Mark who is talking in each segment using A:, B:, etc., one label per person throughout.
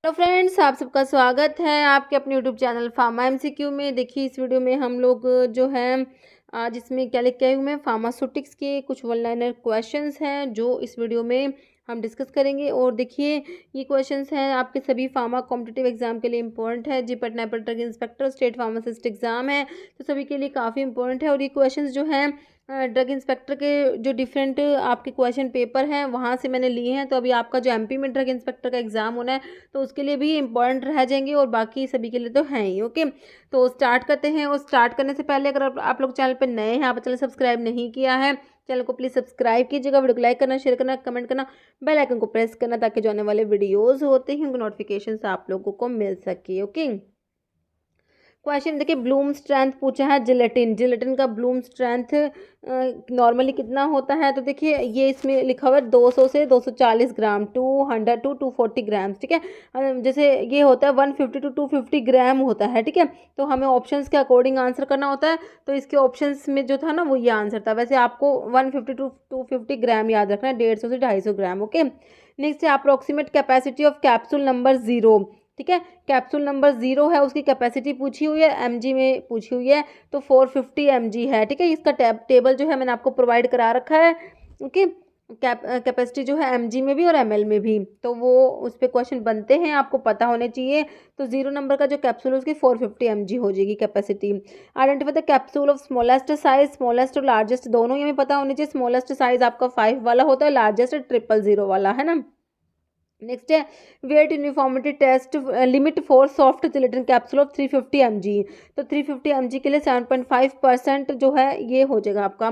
A: Hello friends, आप सबका स्वागत है आपके अपने यूट्यूब चैनल फार्मा एमसीक्यू में। देखिए, इस वीडियो में हम लोग जो है आज इसमें क्या लेके आए हूँ मैं, फार्मास्यूटिक्स के कुछ वन लाइनर क्वेश्चंस हैं जो इस वीडियो में हम डिस्कस करेंगे। और देखिए, ये क्वेश्चंस हैं आपके सभी फार्मा कॉम्पिटिटिव एग्जाम के लिए इंपॉर्टेंट है। जी पटना पर drug inspector state pharmacist exam है, तो सभी के लिए काफ़ी इंपॉर्टेंट है। और ये क्वेश्चंस जो हैं ड्रग इंस्पेक्टर के जो डिफरेंट आपके क्वेश्चन पेपर हैं वहाँ से मैंने लिए हैं। तो अभी आपका जो एमपी में ड्रग इंस्पेक्टर का एग्ज़ाम होना है तो उसके लिए भी इम्पोर्टेंट रह जाएंगे, और बाकी सभी के लिए तो हैं ही। ओके, तो स्टार्ट करते हैं। और स्टार्ट करने से पहले अगर आप लोग चैनल पर नए हैं, आप चैनल सब्सक्राइब नहीं किया है, चैनल को प्लीज़ सब्सक्राइब कीजिएगा, वीडियो को लाइक करना, शेयर करना, कमेंट करना, बेल आइकन को प्रेस करना, ताकि जो आने वाले वीडियोज़ होते हैं उनके नोटिफिकेशन आप लोगों को मिल सके। ओके, क्वेश्चन देखिए, ब्लूम स्ट्रेंथ पूछा है जिलेटिन। जिलेटिन का ब्लूम स्ट्रेंथ नॉर्मली कितना होता है? तो देखिए, ये इसमें लिखा हुआ है 200 से 240 ग्राम, 200 टू 240 ग्राम। ठीक है, जैसे ये होता है 150 टू 250 ग्राम होता है। ठीक है, तो हमें ऑप्शंस के अकॉर्डिंग आंसर करना होता है। तो इसके ऑप्शंस में जो था ना वो ये आंसर था। वैसे आपको 150 टू 250 ग्राम याद रखना है, 150 से 250 ग्राम। ओके, नेक्स्ट है approximate capacity of capsule number 0। ठीक है, कैप्सूल नंबर 0 है, उसकी कैपेसिटी पूछी हुई है, एमजी में पूछी हुई है, तो 450 एमजी है। ठीक है, इसका टेबल जो है मैंने आपको प्रोवाइड करा रखा है। ओके, कैपेसिटी जो है एमजी में भी और एमएल में भी, तो वो उस पर क्वेश्चन बनते हैं, आपको पता होने चाहिए। तो 0 नंबर का जो कैप्सूल है उसकी 450 एमजी हो जाएगी capacity. Identify the capsule of smallest size. Smallest और लार्जेस्ट दोनों ही हमें पता होने चाहिए। स्मॉलेस्ट साइज आपका 5 वाला होता है, लार्जेस्ट 000 वाला है ना। नेक्स्ट है weight uniformity test limit for soft gelatin capsule of 350 mg। तो 350 mg के लिए 7.5% जो है ये हो जाएगा आपका।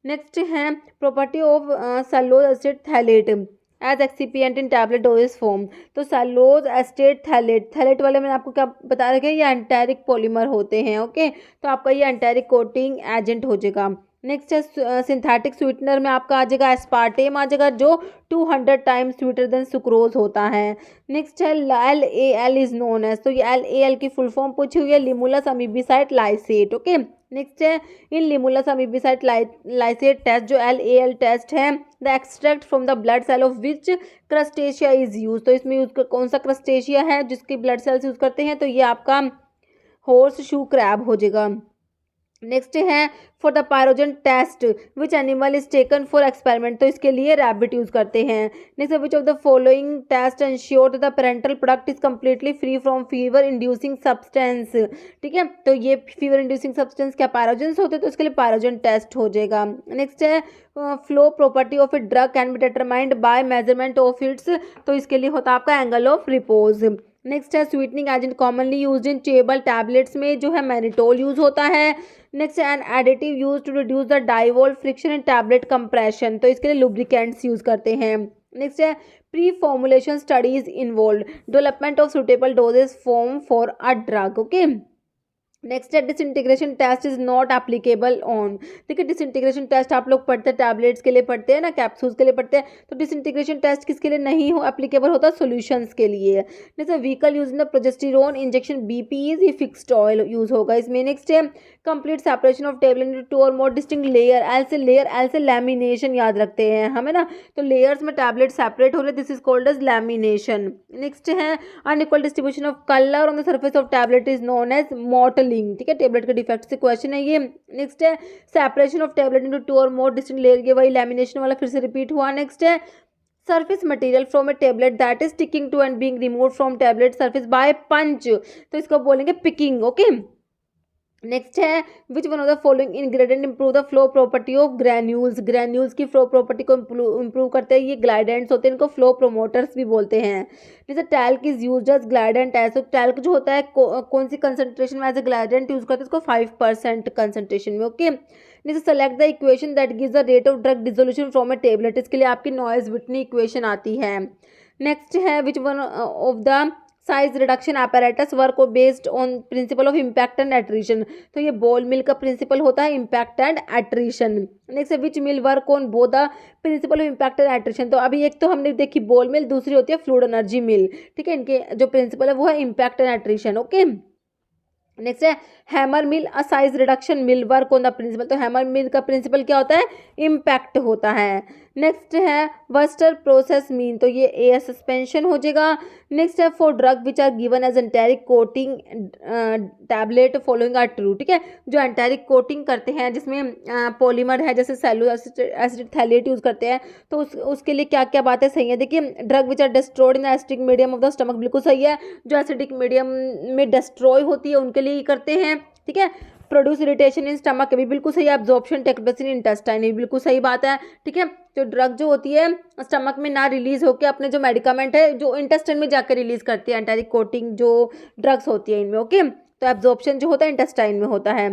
A: नेक्स्ट है property of cellulose acid phthalate as excipient in tablet doses form. तो सेलुलोज एसिड थैलेट, थैलेट वाले मैंने आपको क्या बता रखे हैं, ये एंटेरिक पॉलीमर होते हैं। ओके, तो आपका ये एंटेरिक कोटिंग एजेंट हो जाएगा। नेक्स्ट है सिंथेटिक स्वीटनर में आपका आ जाएगा एस्पार्टेम आ जाएगा, जो 200 टाइम्स स्वीटर देन सुक्रोज होता है। नेक्स्ट है LAL इज नोन एज। तो ये LAL की फुल फॉर्म पूछी हुई है, limulus amoebicide lysate. Okay, next है in limulus amoebicide lysate test, जो LAL टेस्ट है, the extract from the blood cell of which crustacea is use. तो इसमें यूज कौन सा क्रस्टेशिया है जिसकी ब्लड सेल्स यूज करते हैं? तो ये आपका हॉर्स शू क्रैब हो जाएगा। नेक्स्ट है for the pyrogen test which animal is taken for experiment. तो इसके लिए रैबिट यूज करते हैं। Next which of the following test ensure the parenteral product is completely free from fever inducing substance. ठीक है, तो ये फीवर इंड्यूसिंग सब्सटेंस क्या पायरोजन होते हैं, तो इसके लिए पायरोजन टेस्ट हो जाएगा। नेक्स्ट है flow property of a drug can be determined by measurement of its. तो इसके लिए होता है आपका एंगल ऑफ रिपोज। नेक्स्ट है sweetening agent commonly used in chewable tablets में जो है मैनिटोल यूज होता है। Next an additive used to reduce the die wall friction in tablet compression. तो इसके लिए लुब्रिकेंट्स यूज करते हैं। नेक्स्ट है pre formulation studies involve development of suitable doses form for a drug. Okay, next है disintegration test is not applicable on. देखिए, disintegration test आप लोग पढ़ते हैं, टैबलेट्स के लिए पढ़ते हैं ना, कैप्सूल्स के लिए पढ़ते हैं। तो डिसइंटीग्रेशन टेस्ट किसके लिए नहीं हो एप्लीकेबल होता? सॉल्यूशंस के लिए। जैसे vehicle use in the progesterone injection BPs, ये फिक्स्ड ऑयल यूज होगा इसमें। नेक्स्ट है complete separation of tablet into 2 और मोर डिस्टिंक्ट लेयर। एल से लैमिनेशन याद रखते हैं हमें ना, तो लेयर्स में टैबलेट सेपरेट हो रहे, this is called as lamination. Next है unequal distribution of colour on the surface of tablet is known as mottling. ठीक है, टेबलेट के डिफेक्ट से क्वेश्चन है ये। नेक्स्ट है सेपरेशन ऑफ टेबलेट इनटू 2 और मोर डिस्टिंक्ट लेयर, ये वही लैमिनेशन वाला फिर से रिपीट हुआ। नेक्स्ट है surface material from a tablet that is sticking to and being removed from tablet surface by punch। तो इसको बोलेंगे पिकिंग। ओके, नेक्स्ट है which one of the following ingredient improve the flow property of granules. Granules की flow property को improve करते हैं, ये ग्लाइडेंट्स होते हैं, इनको फ्लो प्रोमोटर्स भी बोलते हैं। जैसे talc is used as glidant as. तो टैल्क जो होता है कौन सी कंसंट्रेशन में एज ए ग्लाइडेंट यूज करते हैं? इसको 5% कंसंट्रेशन में। ओके, जैसे select the equation that gives the rate of drug dissolution from a tablet, इसके लिए आपकी नॉइज विटनी इक्वेशन आती है। नेक्स्ट है which one of the size reduction apparatus work based on principal of impact and attrition. तो ये ball मिल का principal होता है इम्पैक्ट एंड एट्रीशन। नेक्स्ट है which mill work on both the principle of impact and attrition. तो अभी एक तो हमने देखी बॉल मिल, दूसरी होती है फ्लूइड एनर्जी मिल। ठीक है, इनके जो प्रिंसिपल है वो है impact and attrition. Okay, next है hammer mill a size reduction mill work on the principle. तो हैमर मिल का प्रिंसिपल क्या होता है? इम्पैक्ट होता है। नेक्स्ट है वर्स्टर प्रोसेस मीन, तो ये एयर सस्पेंशन हो जाएगा। नेक्स्ट है for drug which are given as enteric coating tablet following are true, ठीक है, जो एंटेरिक कोटिंग करते हैं जिसमें पॉलीमर है जैसे एसिड थैलेट यूज़ करते हैं, तो उसके लिए क्या क्या बातें सही है। देखिए drug which are destroyed in the acidic medium of the stomach, बिल्कुल सही है, जो एसिडिक मीडियम में डिस्ट्रॉय होती है उनके लिए ही करते हैं, ठीक है। प्रोड्यूस इरिटेशन इन स्टमक भी बिल्कुल सही है। Absorption take place in intestine भी बिल्कुल सही बात है, ठीक है। जो ड्रग जो होती है स्टमक में ना रिलीज होकर अपने जो मेडिकामेंट है जो इंटेस्टाइन में जाकर रिलीज करती है, एंटेरिक कोटिंग जो ड्रग्स होती है इनमें, ओके। तो एब्जॉर्प्शन जो होता है इंटेस्टाइन में होता है,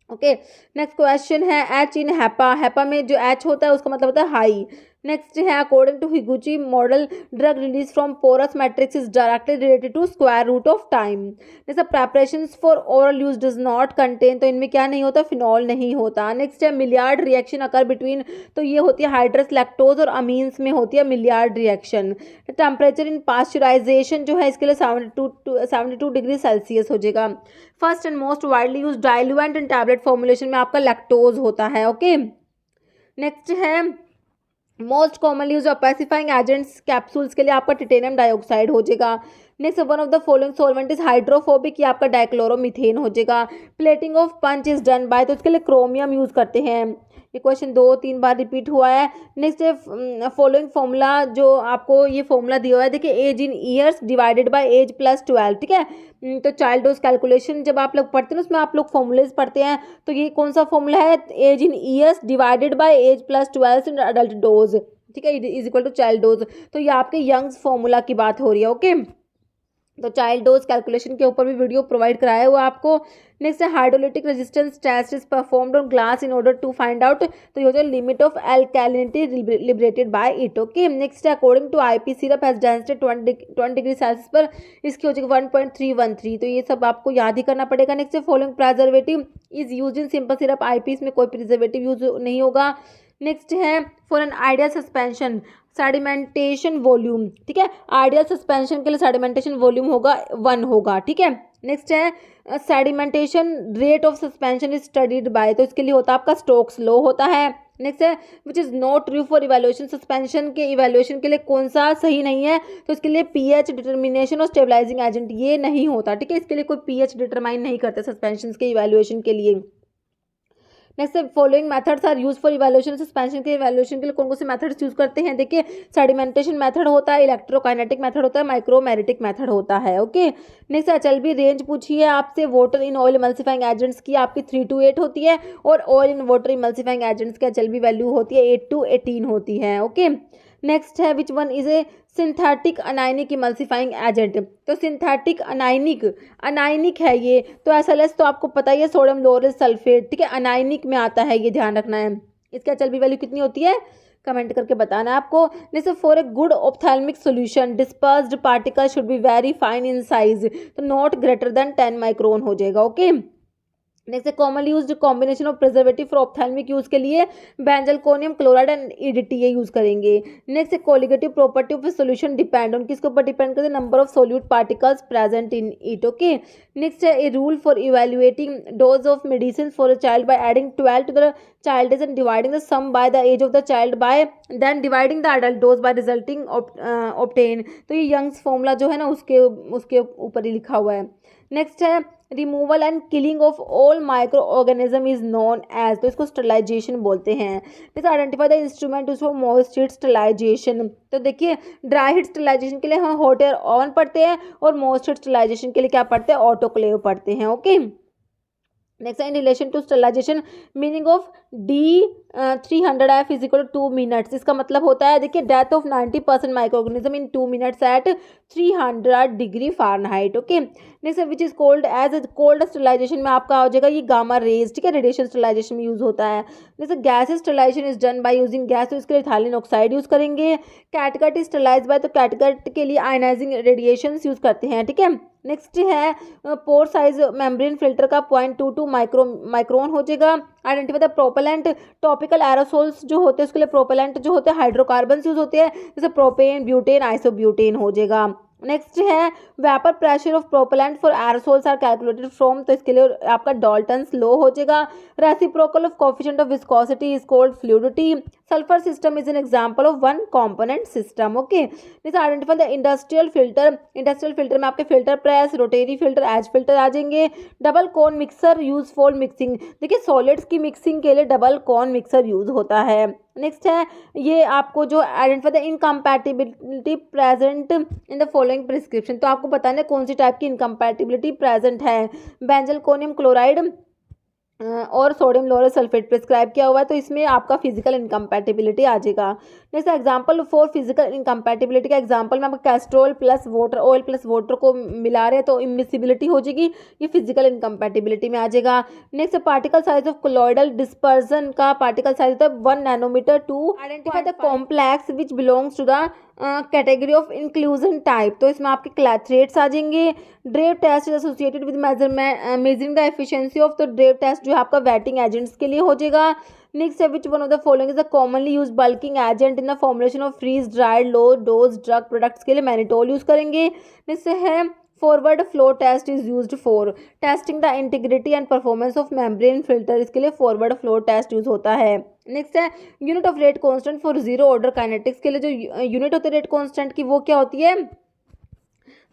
A: ओके। नेक्स्ट क्वेश्चन है एच इन हैपा, हैपा में जो एच होता है उसका मतलब होता है हाई। नेक्स्ट है according to Higuchi model drug release from porous matrix is directly related to square root of time. जैसे preparations for oral use does not contain, तो इनमें क्या नहीं होता, फिनॉल नहीं होता। नेक्स्ट है मिलियार्ड रिएक्शन अकर बिटवीन, तो ये होती है हाइड्रस लैक्टोज और अमीन्स में होती है Maillard reaction. Temperature in pasteurization जो है इसके लिए 72 डिग्री सेल्सियस हो जाएगा। First and most widely use diluent in tablet formulation में आपका लैक्टोज होता है, ओके। नेक्स्ट है most commonly use pacifying agents capsules के लिए आपका टिटेनियम डाइऑक्साइड हो जाएगा। Next one of the following solvent is hydrophobic, ये आपका डाइक्लोरोमीथेन हो जाएगा। Plating of punch is done by, तो इसके लिए क्रोमियम यूज करते हैं। ये क्वेश्चन 2-3 बार रिपीट हुआ है। नेक्स्ट है फॉलोइंग फॉर्मूला, जो आपको ये फॉर्मूला दिया हुआ है, देखिए age in years divided by age plus 12, ठीक है। तो चाइल्ड डोज कैलकुलेशन जब आप लोग पढ़ते हैं उसमें आप लोग फॉर्मूलेज पढ़ते हैं, तो ये कौन सा फॉर्मूला है, age in years divided by age plus 12 in adult dose, ठीक है, is equal to child dose. तो ये आपके यंग्स फॉर्मूला की बात हो रही है, ओके। तो चाइल्ड डोज कैलकुलेशन के ऊपर भी वीडियो प्रोवाइड कराया हुआ आपको। नेक्स्ट है hydrolytic resistance test is performed on glass in order to find out, तो ये हो जाए limit of alkalinity liberated by it, okay. Next है according to IP syrup has density 20 degree Celsius पर, इसकी हो जाएगी 1.313, तो ये सब आपको याद ही करना पड़ेगा। नेक्स्ट है following preservative is use in simple syrup IP, इसमें कोई प्रिजर्वेटिव यूज नहीं होगा। नेक्स्ट है for an ideal suspension sedimentation volume, ठीक है, आइडियल सस्पेंशन के लिए सेडिमेंटेशन वॉल्यूम होगा 1 होगा, ठीक है। नेक्स्ट है sedimentation rate of suspension is studied by, तो इसके लिए होता है आपका स्टोक्स लॉ होता है। नेक्स्ट है which is not true for evaluation, suspension के इवैल्यूएशन के लिए कौन सा सही नहीं है, तो इसके लिए पीएच डिटर्मिनेशन और स्टेबलाइजिंग एजेंट ये नहीं होता, ठीक है, इसके लिए कोई पीएच डिटरमाइन नहीं करते सस्पेंशन के इवैल्यूएशन के लिए। Next following methods are use for evaluation, suspension के इवैल्यूएशन के लिए कौन कौन से मेथड्स यूज करते हैं, देखिए सेडिमेंटेशन मेथड होता है, इलेक्ट्रोकाइनेटिक मेथड होता है, माइक्रोमेरिटिक मेथड होता है, ओके। नेक्स्ट एचएलबी रेंज पूछी है आपसे water in oil emulsifying agents की, आपकी 3 to 8 होती है, और oil in water emulsifying agents की एचएलबी वैल्यू होती है 8 to 18 होती है, ओके। नेक्स्ट है which one is a synthetic anionic emulsifying agent, तो सिंथेटिक अनाइनिक है ये, तो एसएलएस तो आपको पता ही है, सोडियम लोरेल सल्फेट, ठीक है, अनाइनिक में आता है, ये ध्यान रखना है। इसका एचएलबी वैल्यू कितनी होती है कमेंट करके बताना है आपको। जैसे for a good ophthalmic solution dispersed particle should be very fine in size, तो नॉट ग्रेटर देन 10 माइक्रोन हो जाएगा, ओके। नेक्स्ट है commonly used combination of preservative for ophthalmic use के लिए बेंजलकोनियम क्लोराइड एंड ईडीटीए यूज करेंगे। Next है colligative property of solution depend on, किसके ऊपर डिपेंड करते हैं, number of solute particles present in it, okay. Next है a rule for evaluating dose of medicine for a child by adding 12 to the child age and dividing the sum by the age of the child by then dividing the adult dose by resulting obtain, तो ये Young's formula जो है ना उसके ऊपर ही लिखा हुआ है। नेक्स्ट है removal and killing of all micro organism is known as, तो इसको स्टरलाइजेशन बोलते हैं। जैसे identify the instrument use for moist heat sterilization, तो देखिए ड्राई हीट स्टरलाइजेशन के लिए हम हॉट एयर ओवन पढ़ते हैं, और मॉइस्ट हीट स्टरलाइजेशन के लिए क्या पढ़ते हैं, ऑटोक्लेव पढ़ते हैं, okay. Next in relation to sterilization meaning of D300F is equal to 2 minutes, इसका मतलब होता है देखिए death of 90% micro organism in 2 minutes at 300 degree Fahrenheit, okay. Next which is cold as cold sterilization में आपका हो जाएगा ये गामा रेज, ठीक है, रेडिएशन स्टरलाइजेशन में यूज होता है। जैसे gas sterilization is done by using gas, तो इसके लिए इथाइलिन ऑक्साइड यूज करेंगे। कैटगट इज स्टरलाइज बाय, तो कैटगट के लिए आयनाइजिंग रेडिएशन यूज करते हैं, ठीक है। नेक्स्ट है पोर साइज मेम्ब्रेन फिल्टर का 0.22 माइक्रोन हो जाएगा। Identify the propellant, topical aerosols जो होते हैं उसके लिए प्रोपेलेंट जो होते हैं हाइड्रोकार्बन यूज होते हैं, जैसे प्रोपेन, ब्यूटेन, आइसोब्यूटेन हो जाएगा। नेक्स्ट है vapour pressure of propellant for aerosols are calculated from, तो इसके लिए आपका डाल्टन्स लॉ हो जाएगा। Reciprocal of coefficient of viscosity is called fluidity. Sulphur system is an example of one component system. Okay, next identify the industrial filter. Industrial filter में आपके filter press, rotary filter, edge filter आ जाएंगे। Double cone mixer use for mixing, देखिए solids की mixing के लिए double cone mixer use होता है। नेक्स्ट है ये आपको जो identify the incompatibility present in the following prescription, तो आपको बताना है कौन सी टाइप की इनकम्पैटिबिलिटी प्रेजेंट है। बेंजलकोनियम क्लोराइड और सोडियम लोरल सल्फेट प्रिस्क्राइब किया हुआ है, तो इसमें आपका फिजिकल इनकम्पैटिबिलिटी आ जाएगा। Next example for physical incompatibility का एग्जांपल में आपका Castrol plus water, oil plus water को मिला रहे हैं तो इमिसिबिलिटी हो जाएगी, ये फिजिकल इनकम्पैटिबिलिटी में आ जाएगा। Next particle size of colloidal dispersion का पार्टिकल साइज होता है 1 nanometre to identify the complex which belongs to the category of inclusion type, तो इसमें आपके क्लैथरेट्स आ जाएंगे। Draves test is associated with measuring the efficiency of, तो Draves test जो है आपका वेटिंग एजेंट्स के लिए हो जाएगा। नेक्स्ट है which one of the following is the commonly use bulking agent in the formulation of freeze dried low dose drug products के लिए मैनिटोल यूज करेंगे। नेक्स्ट है forward flow test is used for testing the integrity and performance of membrane filter, इसके लिए forward flow test use होता है। Next है unit of rate constant for zero order kinetics, के लिए जो यूनिट होती है रेट कांस्टेंट की वो क्या होती है,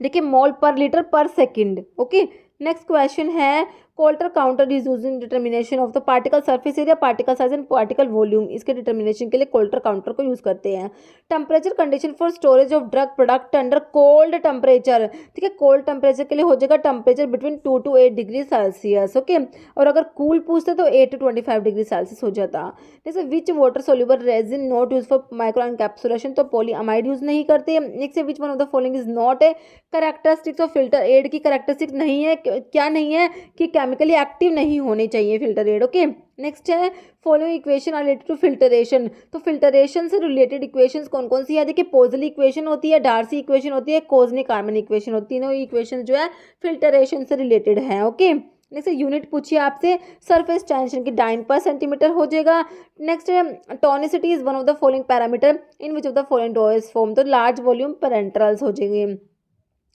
A: देखिए मोल पर लीटर पर सेकंड। ओके, नेक्स्ट क्वेश्चन है Coulter counter is used in determination of the particle surface area, particle size and particle volume, इसके डिटर्मिनेशन के लिए कोल्टर काउंटर को यूज करते हैं। Temperature condition for storage of drug product under cold temperature, ठीक है, cold temperature के लिए हो जाएगा temperature between 2 to 8 degree Celsius. Okay, और अगर कूल पूछते तो 8 to 25 डिग्री सेल्सियस हो जाता। जैसे which water soluble resin not use for micro encapsulation, तो पॉलीअमाइड यूज नहीं करते। Next which one of the following is not a characteristics of filter aid, की कैरेक्टरिस्टिक्स नहीं है, क्या नहीं है कि केमिकली एक्टिव नहीं होने चाहिए फिल्टर एड। ओके, नेक्स्ट है following equation are related to filtration, तो फिल्टरेशन से रिलेटेड इक्वेशंस कौन कौन सी है, देखिए पोजली इक्वेशन होती है, डार्सी इक्वेशन होती है, कोजनी कार्मन इक्वेशन होती है, तीनों इक्वेशन जो है फिल्टरेशन से रिलेटेड है। ओके, नेक्स्ट यूनिट पूछिए आपसे सरफेस टेंशन की डाइन पर सेंटीमीटर हो जाएगा। नेक्स्ट है tonicity is one of the following parameter in which of the following dosage form, तो लार्ज वॉल्यूम पेरेंट्रल्स हो जाएंगे।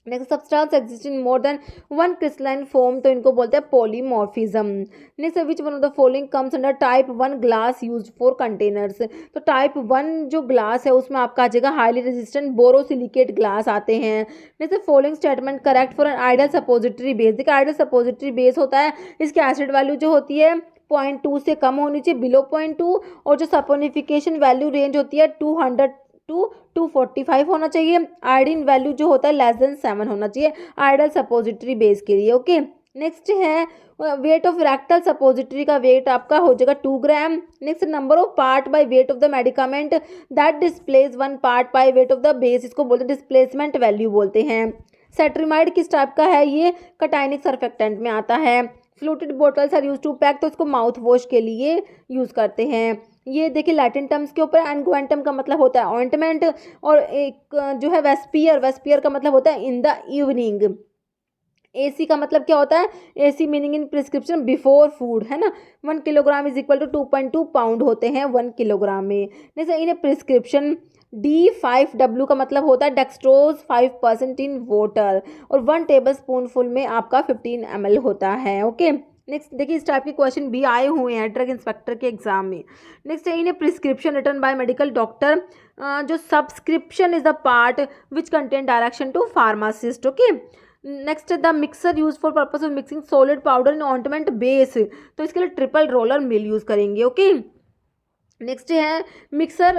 A: Next substance exist in more than one crystalline form, तो इनको बोलते हैं polymorphism. Next which one of the following comes under type 1 glass used for containers, तो type 1 जो glass है उसमें आपका आ जाएगा हाईली रेजिस्टेंट बोरोसिलिकेट ग्लास आते हैं। Next following statement correct for an ideal suppository base, देखिए आइडियल सपोजिटरी बेस होता है, इसकी एसिड वैल्यू जो होती है 0.2 से कम होनी चाहिए, बिलो 0.2, और जो सपोनिफिकेशन वैल्यू रेंज होती है 200 to 245 होना चाहिए। आयोडीन वैल्यू जो होता है लेस देन 7 होना चाहिए आइडियल सपोजिटरी बेस के लिए। ओके, नेक्स्ट है वेट ऑफ रेक्टल सपोजिटरी का वेट आपका हो जाएगा 2 gram. Next number of part by weight of the medicament that displace 1 part by weight of the base, इसको बोलते हैं डिस्प्लेसमेंट वैल्यू बोलते हैं। सेट्रिमाइड किस टाइप का है, ये कटाइनिक सर्फेक्टेंट में आता है। Fluted bottles are use to pack, तो इसको माउथ वॉश के लिए यूज करते हैं। ये देखिए लैटिन टर्म्स के ऊपर एनगुएंटम का मतलब होता है ऑइंटमेंट, और एक जो है वेस्पियर, वेस्पियर का मतलब होता है इन द इवनिंग। एसी का मतलब क्या होता है, AC meaning in prescription before food, है ना। 1 kilogram is equal to 2.2 pound होते हैं 1 किलोग्राम में। जैसे इन प्रिस्क्रिप्शन D5W का मतलब होता है डेक्सट्रोज 5% इन वाटर, और 1 टेबल स्पून फुल में आपका 15 ml होता है। ओके, नेक्स्ट देखिए इस टाइप के क्वेश्चन भी आए हुए हैं ड्रग इंस्पेक्टर के एग्जाम में। नेक्स्ट है in prescription written by medical doctor, जो subscription is the part which contain direction to pharmacist. Okay, next the mixer use for purpose of mixing solid powder in ointment base, तो इसके लिए triple roller mill use करेंगे। Okay, next है mixer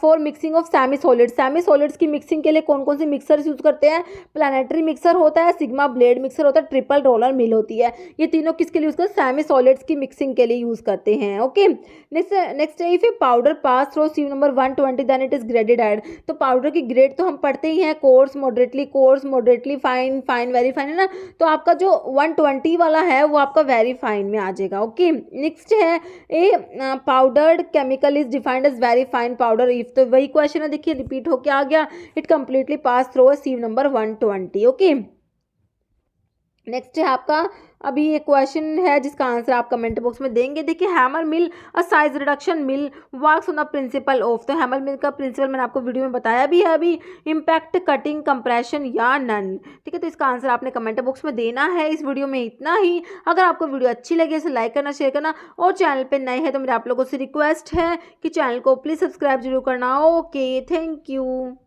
A: for mixing of semi solids, semi solids की mixing के लिए कौन कौन से मिक्सर यूज करते हैं, प्लानेटरी मिक्सर होता है, सिग्मा ब्लेड मिक्सर होता है, ट्रिपल रोलर मिल होती है, ये तीनों किसके लिए यूज करते हैं, सेमी सॉलिड्स की मिक्सिंग के लिए यूज करते हैं। Okay, next if a powder pass through sieve number 120 then it is graded एड, तो पाउडर की ग्रेड तो हम पढ़ते ही हैं, coarse, moderately fine, fine, very fine, है ना, तो आपका जो 120 वाला है वो आपका वेरी फाइन में आ जाएगा। ओके, नेक्स्ट है a powdered chemical is defined as very fine powder if, तो वही क्वेश्चन है, देखिए रिपीट होके आ गया, it completely pass through sieve number 120। Okay, next है आपका, अभी एक क्वेश्चन है जिसका आंसर आप कमेंट बॉक्स में देंगे। देखिए, hammer mill a size reduction mill works on the principle of, तो हैमर मिल का प्रिंसिपल मैंने आपको वीडियो में बताया भी है अभी, इम्पैक्ट, कटिंग, कंप्रेशन या नन। ठीक है, तो इसका आंसर आपने कमेंट बॉक्स में देना है। इस वीडियो में इतना ही। अगर आपको वीडियो अच्छी लगे इसे लाइक करना, शेयर करना, और चैनल पर नए हैं तो मेरे आप लोगों से रिक्वेस्ट है कि चैनल को प्लीज़ सब्सक्राइब जरूर करना। Okay, thank you.